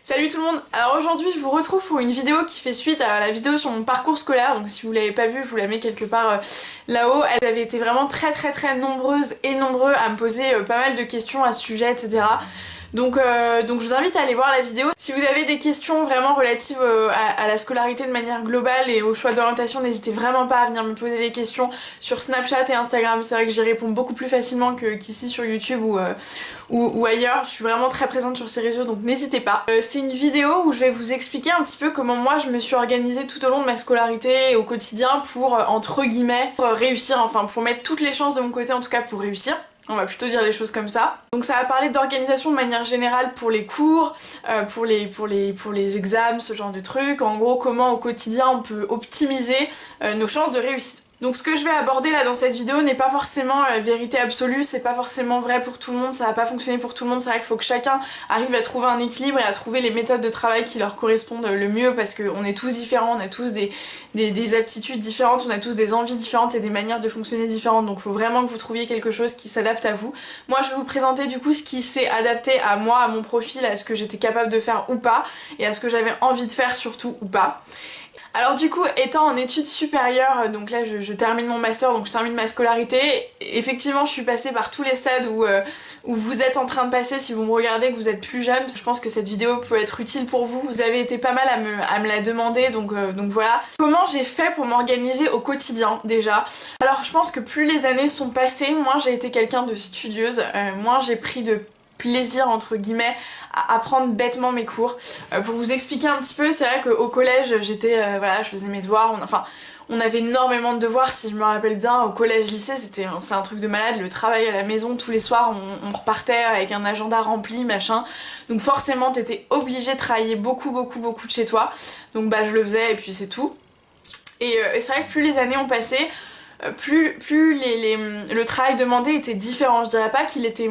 Salut tout le monde. Alors aujourd'hui je vous retrouve pour une vidéo qui fait suite à la vidéo sur mon parcours scolaire. Donc si vous l'avez pas vue, je vous la mets quelque part là-haut. Elles avaient été vraiment très nombreuses et nombreux à me poser pas mal de questions à ce sujet, etc. Donc je vous invite à aller voir la vidéo. Si vous avez des questions vraiment relatives à la scolarité de manière globale et au choix d'orientation, n'hésitez vraiment pas à venir me poser les questions sur Snapchat et Instagram. C'est vrai que j'y réponds beaucoup plus facilement qu'ici sur YouTube ou ailleurs. Je suis vraiment très présente sur ces réseaux, donc n'hésitez pas. C'est une vidéo où je vais vous expliquer un petit peu comment moi je me suis organisée tout au long de ma scolarité et au quotidien pour, entre guillemets, pour réussir, enfin pour mettre toutes les chances de mon côté en tout cas pour réussir. On va plutôt dire les choses comme ça. Donc ça va parler d'organisation de manière générale pour les cours, pour les examens, ce genre de trucs. En gros, comment au quotidien on peut optimiser nos chances de réussite. Donc ce que je vais aborder là dans cette vidéo n'est pas forcément vérité absolue, c'est pas forcément vrai pour tout le monde, ça va pas fonctionner pour tout le monde. C'est vrai qu'il faut que chacun arrive à trouver un équilibre et à trouver les méthodes de travail qui leur correspondent le mieux, parce qu'on est tous différents, on a tous des aptitudes différentes, on a tous des envies différentes et des manières de fonctionner différentes, donc il faut vraiment que vous trouviez quelque chose qui s'adapte à vous. Moi je vais vous présenter du coup ce qui s'est adapté à moi, à mon profil, à ce que j'étais capable de faire ou pas, et à ce que j'avais envie de faire surtout ou pas. Alors du coup, étant en études supérieures, donc là je termine mon master, donc je termine ma scolarité, effectivement je suis passée par tous les stades où vous êtes en train de passer si vous me regardez, que vous êtes plus jeune. Je pense que cette vidéo peut être utile pour vous. Vous avez été pas mal à me la demander, donc voilà. Comment j'ai fait pour m'organiser au quotidien déjà? Alors je pense que plus les années sont passées, moins j'ai été quelqu'un de studieuse, moins j'ai pris de plaisir entre guillemets à apprendre bêtement mes cours. Pour vous expliquer un petit peu, c'est vrai qu'au collège j'étais voilà, je faisais mes devoirs, on avait énormément de devoirs, si je me rappelle bien. Au collège lycée c'est un truc de malade, le travail à la maison tous les soirs, on repartait avec un agenda rempli machin, donc forcément t'étais obligé de travailler beaucoup de chez toi, donc bah je le faisais et puis c'est tout. Et c'est vrai que plus les années ont passé, plus le travail demandé était différent. Je dirais pas qu'il était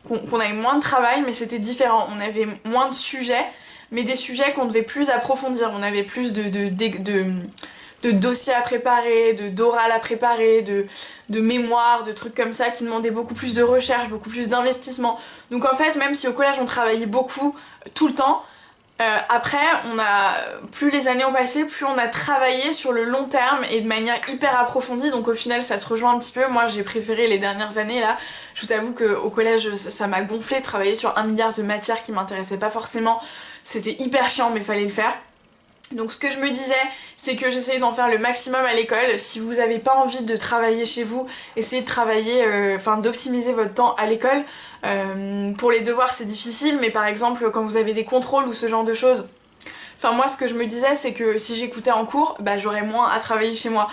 qu'on avait moins de travail, mais c'était différent. On avait moins de sujets, mais des sujets qu'on devait plus approfondir. On avait plus de dossiers à préparer, d'oral à préparer, de mémoire, de trucs comme ça qui demandaient beaucoup plus de recherche, beaucoup plus d'investissement. Donc en fait, même si au collège on travaillait beaucoup, tout le temps, après, plus les années ont passé, plus on a travaillé sur le long terme et de manière hyper approfondie, donc au final ça se rejoint un petit peu. Moi j'ai préféré les dernières années là, je vous avoue qu'au collège ça m'a gonflé de travailler sur 1 milliard de matières qui m'intéressaient pas forcément, c'était hyper chiant mais fallait le faire. Donc ce que je me disais, c'est que j'essayais d'en faire le maximum à l'école. Si vous n'avez pas envie de travailler chez vous, essayez de travailler, d'optimiser votre temps à l'école. Pour les devoirs c'est difficile, mais par exemple quand vous avez des contrôles ou ce genre de choses, moi ce que je me disais c'est que si j'écoutais en cours, bah j'aurais moins à travailler chez moi.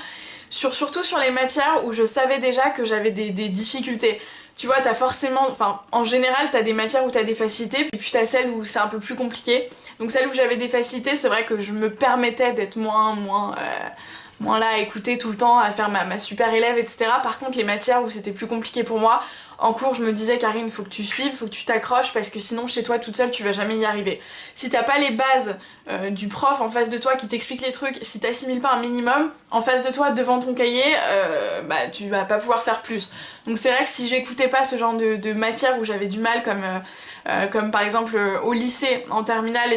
Surtout sur les matières où je savais déjà que j'avais des difficultés. Tu vois, t'as forcément, en général, t'as des matières où t'as des facilités, puis t'as celles où c'est un peu plus compliqué. Donc celles où j'avais des facilités, c'est vrai que je me permettais d'être moins là à écouter tout le temps, à faire ma super élève, etc. Par contre, les matières où c'était plus compliqué pour moi, en cours, je me disais, Karine, faut que tu suives, faut que tu t'accroches, parce que sinon, chez toi, toute seule, tu vas jamais y arriver. Si t'as pas les bases du prof en face de toi qui t'explique les trucs, si t'assimiles pas un minimum, en face de toi, devant ton cahier, tu vas pas pouvoir faire plus. Donc c'est vrai que si j'écoutais pas ce genre de matière où j'avais du mal, comme par exemple au lycée, en terminale,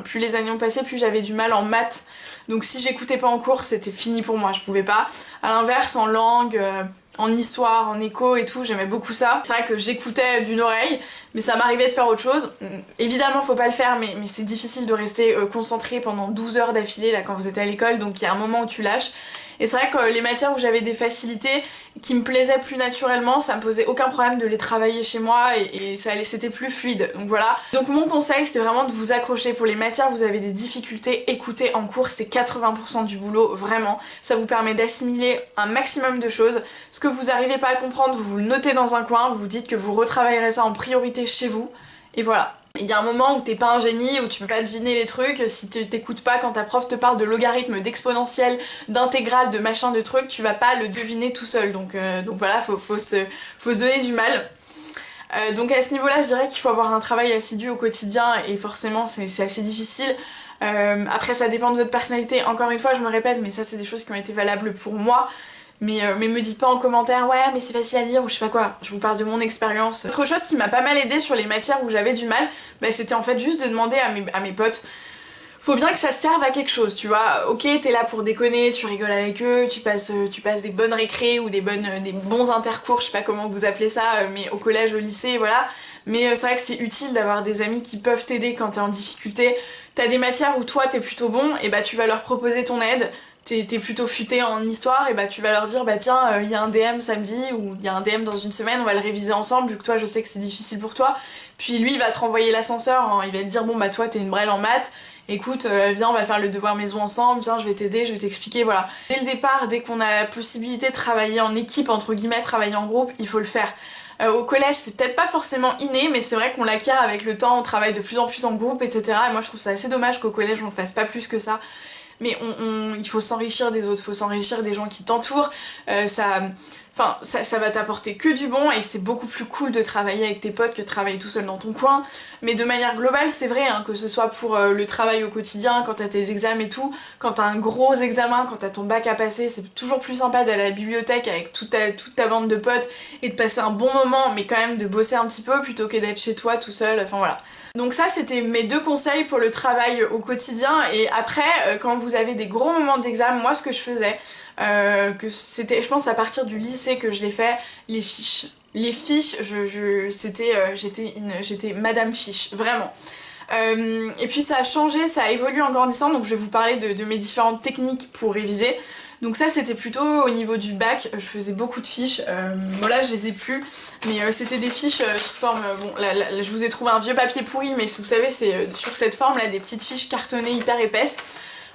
plus les années ont passé, plus j'avais du mal en maths. Donc si j'écoutais pas en cours, c'était fini pour moi, je pouvais pas. À l'inverse, en langue, en histoire, en éco et tout, j'aimais beaucoup ça. C'est vrai que j'écoutais d'une oreille, mais ça m'arrivait de faire autre chose. Évidemment, faut pas le faire, mais c'est difficile de rester concentré pendant 12 heures d'affilée là quand vous êtes à l'école, donc il y a un moment où tu lâches. Et c'est vrai que les matières où j'avais des facilités, qui me plaisaient plus naturellement, ça me posait aucun problème de les travailler chez moi et c'était plus fluide. Donc voilà. Donc mon conseil, c'est vraiment de vous accrocher. Pour les matières où vous avez des difficultés, écoutez en cours, c'est 80% du boulot, vraiment. Ça vous permet d'assimiler un maximum de choses. Ce que vous n'arrivez pas à comprendre, vous le notez dans un coin, vous vous dites que vous retravaillerez ça en priorité chez vous, et voilà. Il y a un moment où t'es pas un génie, où tu peux pas deviner les trucs, si tu t'écoutes pas quand ta prof te parle de logarithme, d'exponentielle, d'intégrale, de machin, de trucs, tu vas pas le deviner tout seul. Donc voilà, faut se donner du mal. Donc à ce niveau-là, je dirais qu'il faut avoir un travail assidu au quotidien, et forcément c'est assez difficile. Après ça dépend de votre personnalité, encore une fois je me répète, mais ça c'est des choses qui ont été valables pour moi. mais me dites pas en commentaire ouais mais c'est facile à lire ou je sais pas quoi, je vous parle de mon expérience. Autre chose qui m'a pas mal aidée sur les matières où j'avais du mal, bah, c'était en fait juste de demander à mes potes. Faut bien que ça serve à quelque chose, tu vois. Ok, t'es là pour déconner, tu rigoles avec eux, tu passes des bonnes récrés ou des bons intercours, je sais pas comment vous appelez ça, mais au collège, au lycée, voilà. Mais c'est vrai que c'est utile d'avoir des amis qui peuvent t'aider quand t'es en difficulté. T'as des matières où toi t'es plutôt bon, et bah tu vas leur proposer ton aide. T'es plutôt futé en histoire, et bah tu vas leur dire bah tiens, il y a un DM samedi ou il y a un DM dans une semaine, on va le réviser ensemble vu que toi je sais que c'est difficile pour toi. Puis lui il va te renvoyer l'ascenseur, hein, il va te dire bon bah toi t'es une brêle en maths, écoute viens on va faire le devoir maison ensemble, viens je vais t'aider, je vais t'expliquer, voilà. Dès le départ, dès qu'on a la possibilité de travailler en équipe, entre guillemets, travailler en groupe, il faut le faire. Au collège c'est peut-être pas forcément inné, mais c'est vrai qu'on l'acquiert avec le temps, on travaille de plus en plus en groupe, etc. Et moi je trouve ça assez dommage qu'au collège on fasse pas plus que ça. Mais il faut s'enrichir des autres, il faut s'enrichir des gens qui t'entourent, ça va t'apporter que du bon et c'est beaucoup plus cool de travailler avec tes potes que de travailler tout seul dans ton coin. Mais de manière globale c'est vrai, hein, que ce soit pour le travail au quotidien, quand t'as tes examens et tout, quand t'as un gros examen, quand t'as ton bac à passer, c'est toujours plus sympa d'aller à la bibliothèque avec toute ta bande de potes et de passer un bon moment, mais quand même de bosser un petit peu plutôt que d'être chez toi tout seul, enfin voilà. Donc ça c'était mes 2 conseils pour le travail au quotidien. Et après quand vous avez des gros moments d'examen, moi ce que je faisais, que c'était je pense à partir du lycée que je l'ai fait, les fiches. Les fiches, j'étais Madame Fiche, vraiment. Et puis ça a changé, ça a évolué en grandissant, donc je vais vous parler de mes différentes techniques pour réviser. Donc ça c'était plutôt au niveau du bac, je faisais beaucoup de fiches, bon là je les ai plus, mais c'était des fiches sous forme, bon là, je vous ai trouvé un vieux papier pourri, mais vous savez c'est sur cette forme là, des petites fiches cartonnées hyper épaisses,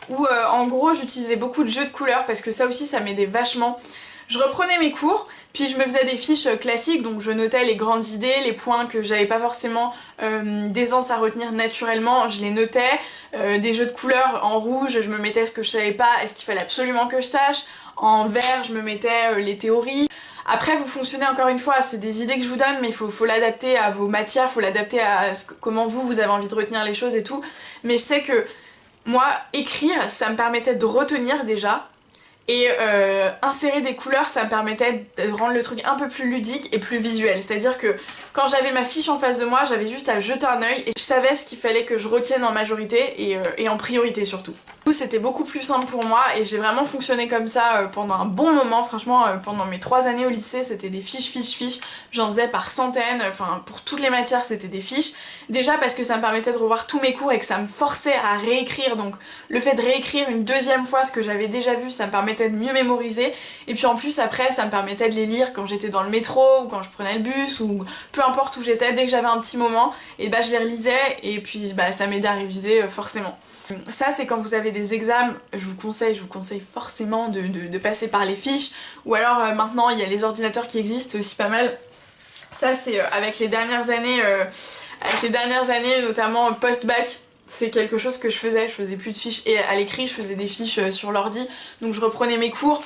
où en gros j'utilisais beaucoup de jeux de couleurs, parce que ça aussi ça m'aidait vachement. Je reprenais mes cours, puis je me faisais des fiches classiques, donc je notais les grandes idées, les points que j'avais pas forcément d'aisance à retenir naturellement, je les notais, des jeux de couleurs en rouge, je me mettais ce que je savais pas, est-ce qu'il fallait absolument que je sache, en vert je me mettais les théories. Après vous fonctionnez encore une fois, c'est des idées que je vous donne, mais il faut l'adapter à vos matières, faut l'adapter à comment vous avez envie de retenir les choses et tout, mais je sais que moi, écrire, ça me permettait de retenir déjà, et insérer des couleurs, ça me permettait de rendre le truc un peu plus ludique et plus visuel. C'est-à-dire que quand j'avais ma fiche en face de moi, j'avais juste à jeter un œil et je savais ce qu'il fallait que je retienne en majorité et en priorité surtout. Du coup, c'était beaucoup plus simple pour moi et j'ai vraiment fonctionné comme ça pendant un bon moment. Franchement, pendant mes 3 années au lycée, c'était des fiches. J'en faisais par centaines, enfin pour toutes les matières, c'était des fiches. Déjà parce que ça me permettait de revoir tous mes cours et que ça me forçait à réécrire. Donc le fait de réécrire une 2e fois ce que j'avais déjà vu, ça me permettait de mieux mémoriser. Et puis en plus après, ça me permettait de les lire quand j'étais dans le métro ou quand je prenais le bus ou peu importe où j'étais. Dès que j'avais un petit moment, et bah je les relisais et puis bah ça m'aidait à réviser forcément. Ça c'est quand vous avez des examens, je vous conseille forcément de passer par les fiches, ou alors maintenant il y a les ordinateurs qui existent, c'est aussi pas mal. Ça c'est avec les dernières années, notamment post-bac, c'est quelque chose que je faisais plus de fiches et à l'écrit je faisais des fiches sur l'ordi, donc je reprenais mes cours.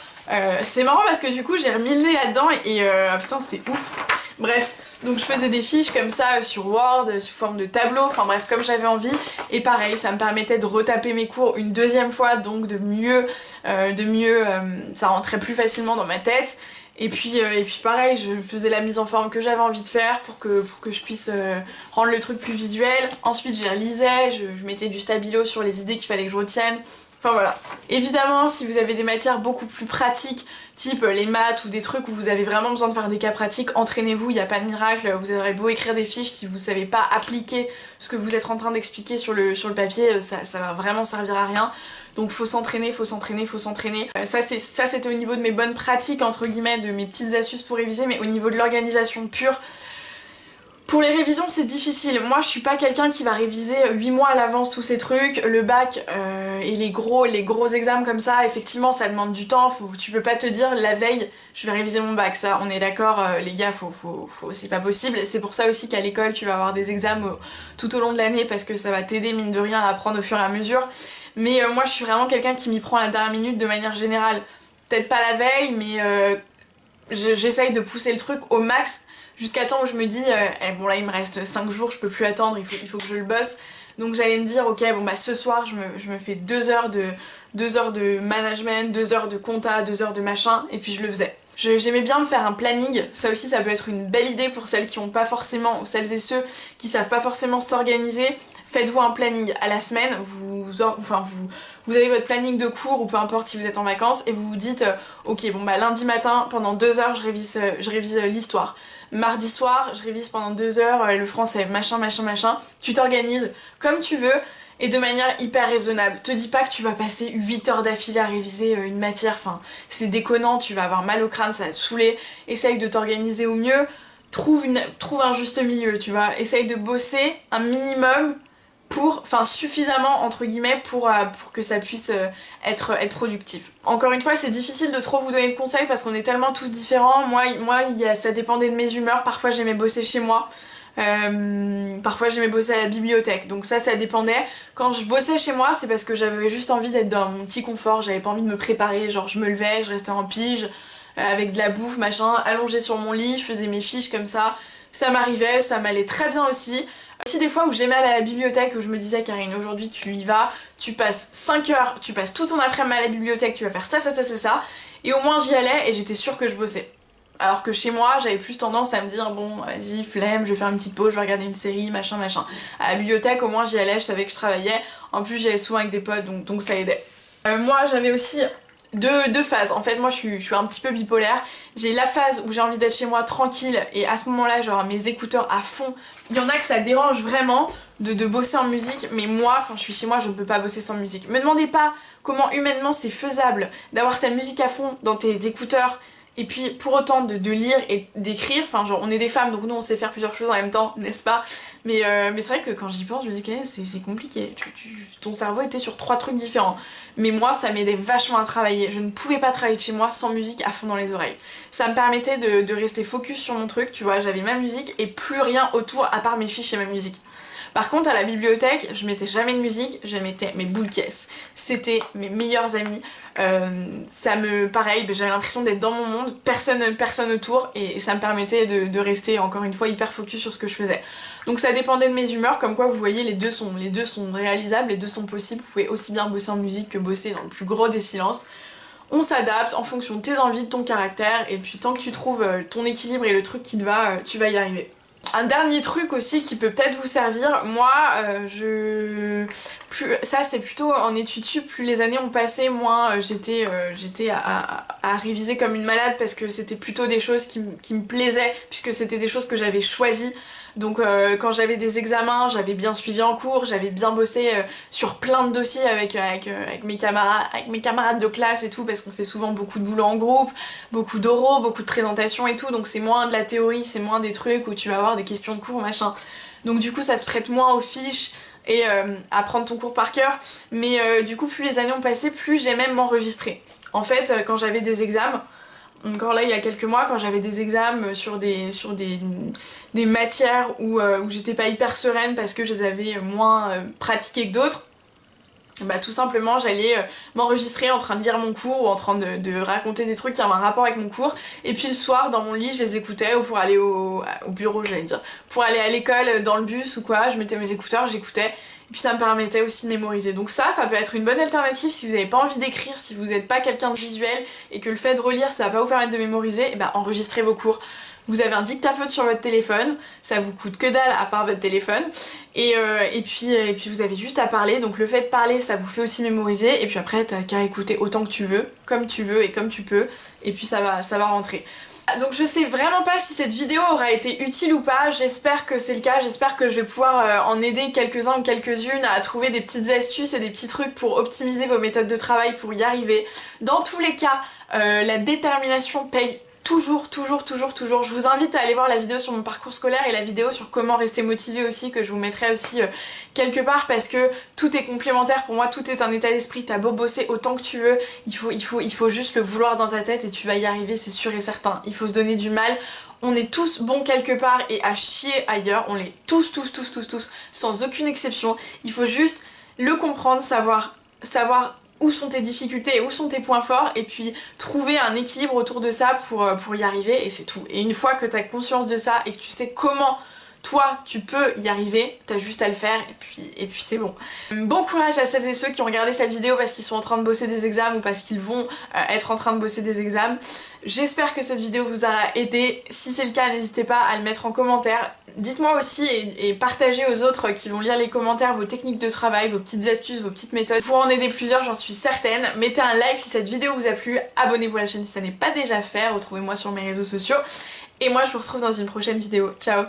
C'est marrant parce que du coup j'ai remis le nez là-dedans et putain c'est ouf. Bref, donc je faisais des fiches comme ça sur Word, sous forme de tableau, enfin bref comme j'avais envie, et pareil ça me permettait de retaper mes cours une 2e fois, donc de mieux ça rentrait plus facilement dans ma tête. Et puis pareil, je faisais la mise en forme que j'avais envie de faire pour que je puisse rendre le truc plus visuel. Ensuite je les relisais, je mettais du stabilo sur les idées qu'il fallait que je retienne. Enfin voilà. Évidemment, si vous avez des matières beaucoup plus pratiques, type les maths ou des trucs où vous avez vraiment besoin de faire des cas pratiques, entraînez-vous, il n'y a pas de miracle. Vous aurez beau écrire des fiches, si vous savez pas appliquer ce que vous êtes en train d'expliquer sur le papier, ça va vraiment servir à rien. Donc faut s'entraîner. Ça c'était au niveau de mes bonnes pratiques, entre guillemets, de mes petites astuces pour réviser, mais au niveau de l'organisation pure, pour les révisions c'est difficile. Moi je suis pas quelqu'un qui va réviser 8 mois à l'avance tous ces trucs. Le bac et les gros examens comme ça, effectivement ça demande du temps. Tu peux pas te dire la veille je vais réviser mon bac, ça on est d'accord les gars, c'est pas possible. C'est pour ça aussi qu'à l'école tu vas avoir des examens tout au long de l'année, parce que ça va t'aider mine de rien à apprendre au fur et à mesure. Mais moi je suis vraiment quelqu'un qui m'y prend à la dernière minute de manière générale. Peut-être pas la veille, mais j'essaye de pousser le truc au max jusqu'à temps où je me dis bon là il me reste 5 jours, je peux plus attendre, il faut que je le bosse. Donc j'allais me dire ok bon bah ce soir je me fais 2 heures de management, 2 heures de compta, 2 heures de machin, et puis je le faisais. J'aimais bien me faire un planning, ça aussi ça peut être une belle idée pour celles qui ont pas forcément, ou celles et ceux qui savent pas forcément s'organiser. Faites-vous un planning à la semaine, vous avez votre planning de cours ou peu importe si vous êtes en vacances et vous vous dites ok bon bah lundi matin pendant 2 heures je révise l'histoire. Mardi soir je révise pendant 2 heures le français, machin. Tu t'organises comme tu veux et de manière hyper raisonnable. Te dis pas que tu vas passer 8 heures d'affilée à réviser une matière, enfin c'est déconnant, tu vas avoir mal au crâne, ça va te saouler. Essaye de t'organiser au mieux, trouve un juste milieu, tu vois. Essaye de bosser un minimum suffisamment entre guillemets pour que ça puisse être productif. Encore une fois, c'est difficile de trop vous donner de conseils parce qu'on est tellement tous différents. Moi ça dépendait de mes humeurs. Parfois j'aimais bosser chez moi, parfois j'aimais bosser à la bibliothèque, donc ça dépendait. Quand je bossais chez moi, c'est parce que j'avais juste envie d'être dans mon petit confort, j'avais pas envie de me préparer, genre je me levais, je restais en pige avec de la bouffe machin, allongée sur mon lit, je faisais mes fiches comme ça m'arrivait, ça m'allait très bien aussi. Aussi des fois où j'aimais aller à la bibliothèque, où je me disais Karine aujourd'hui tu y vas, tu passes 5 heures, tu passes tout ton après-midi à la bibliothèque, tu vas faire ça, et au moins j'y allais et j'étais sûre que je bossais. Alors que chez moi, j'avais plus tendance à me dire bon vas-y flemme, je vais faire une petite pause, je vais regarder une série, machin. À la bibliothèque au moins j'y allais, je savais que je travaillais, en plus j'allais souvent avec des potes donc ça aidait. Moi j'avais aussi deux phases. En fait moi je suis un petit peu bipolaire. J'ai la phase où j'ai envie d'être chez moi tranquille et à ce moment-là genre mes écouteurs à fond. Il y en a que ça dérange vraiment de bosser en musique, mais moi quand je suis chez moi je ne peux pas bosser sans musique. Me demandez pas comment humainement c'est faisable d'avoir ta musique à fond dans tes écouteurs et puis pour autant de lire et d'écrire. Enfin genre on est des femmes donc nous on sait faire plusieurs choses en même temps, n'est-ce pas? Mais c'est vrai que quand j'y pense je me dis que c'est compliqué. Ton cerveau était sur 3 trucs différents. Mais moi ça m'aidait vachement à travailler. Je ne pouvais pas travailler de chez moi sans musique à fond dans les oreilles. Ça me permettait de rester focus sur mon truc, tu vois, j'avais ma musique et plus rien autour à part mes fiches et ma musique. Par contre à la bibliothèque, je mettais jamais de musique, je mettais mes boules caisses. C'était mes meilleurs amis. Pareil, j'avais l'impression d'être dans mon monde, personne autour, et ça me permettait de rester encore une fois hyper focus sur ce que je faisais. Donc ça dépendait de mes humeurs, comme quoi vous voyez les deux sont réalisables, les deux sont possibles. Vous pouvez aussi bien bosser en musique que bosser dans le plus gros des silences. On s'adapte en fonction de tes envies, de ton caractère, et puis tant que tu trouves ton équilibre et le truc qui te va, tu vas y arriver. Un dernier truc aussi qui peut peut-être vous servir, moi ça c'est plutôt en études sup, plus les années ont passé, moins j'étais à réviser comme une malade parce que c'était plutôt des choses qui me plaisaient puisque c'était des choses que j'avais choisies. Donc quand j'avais des examens, j'avais bien suivi en cours, j'avais bien bossé sur plein de dossiers avec mes camarades de classe et tout, parce qu'on fait souvent beaucoup de boulot en groupe, beaucoup d'oraux, beaucoup de présentations et tout, donc c'est moins de la théorie, c'est moins des trucs où tu vas avoir des questions de cours, machin. Donc du coup ça se prête moins aux fiches et à prendre ton cours par cœur, mais du coup plus les années ont passé, plus j'aimais m'enregistrer. En fait quand j'avais des examens, encore là il y a quelques mois, quand j'avais des examens sur des matières où j'étais pas hyper sereine parce que je les avais moins pratiquées que d'autres, bah tout simplement j'allais m'enregistrer en train de lire mon cours ou en train de raconter des trucs qui avaient un rapport avec mon cours, et puis le soir dans mon lit je les écoutais, ou pour aller au bureau j'allais dire, pour aller à l'école dans le bus ou quoi, je mettais mes écouteurs, j'écoutais. Et puis ça me permettait aussi de mémoriser. Donc ça peut être une bonne alternative si vous n'avez pas envie d'écrire, si vous n'êtes pas quelqu'un de visuel et que le fait de relire ça va pas vous permettre de mémoriser, et bah enregistrez vos cours. Vous avez un dictaphone sur votre téléphone, ça vous coûte que dalle à part votre téléphone, et puis vous avez juste à parler, donc le fait de parler ça vous fait aussi mémoriser, et puis après t'as qu'à écouter autant que tu veux et comme tu peux, et puis ça va rentrer. Donc je sais vraiment pas si cette vidéo aura été utile ou pas, j'espère que c'est le cas, j'espère que je vais pouvoir en aider quelques-uns ou quelques-unes à trouver des petites astuces et des petits trucs pour optimiser vos méthodes de travail, pour y arriver. Dans tous les cas, la détermination paye toujours. Je vous invite à aller voir la vidéo sur mon parcours scolaire et la vidéo sur comment rester motivé aussi, que je vous mettrai aussi quelque part, parce que tout est complémentaire. Pour moi tout est un état d'esprit, t'as beau bosser autant que tu veux, il faut juste le vouloir dans ta tête et tu vas y arriver, c'est sûr et certain. Il faut se donner du mal. On est tous bons quelque part et à chier ailleurs, on l'est tous, sans aucune exception. Il faut juste le comprendre, savoir où sont tes difficultés et où sont tes points forts, et puis trouver un équilibre autour de ça pour y arriver, et c'est tout. Et une fois que tu as conscience de ça et que tu sais comment toi tu peux y arriver, t'as juste à le faire et puis c'est bon. Bon courage à celles et ceux qui ont regardé cette vidéo parce qu'ils sont en train de bosser des examens ou parce qu'ils vont être en train de bosser des examens. J'espère que cette vidéo vous aura aidé. Si c'est le cas, n'hésitez pas à le mettre en commentaire. Dites-moi aussi et partagez aux autres qui vont lire les commentaires vos techniques de travail, vos petites astuces, vos petites méthodes. Pour en aider plusieurs, j'en suis certaine. Mettez un like si cette vidéo vous a plu, abonnez-vous à la chaîne si ça n'est pas déjà fait, retrouvez-moi sur mes réseaux sociaux. Et moi je vous retrouve dans une prochaine vidéo. Ciao!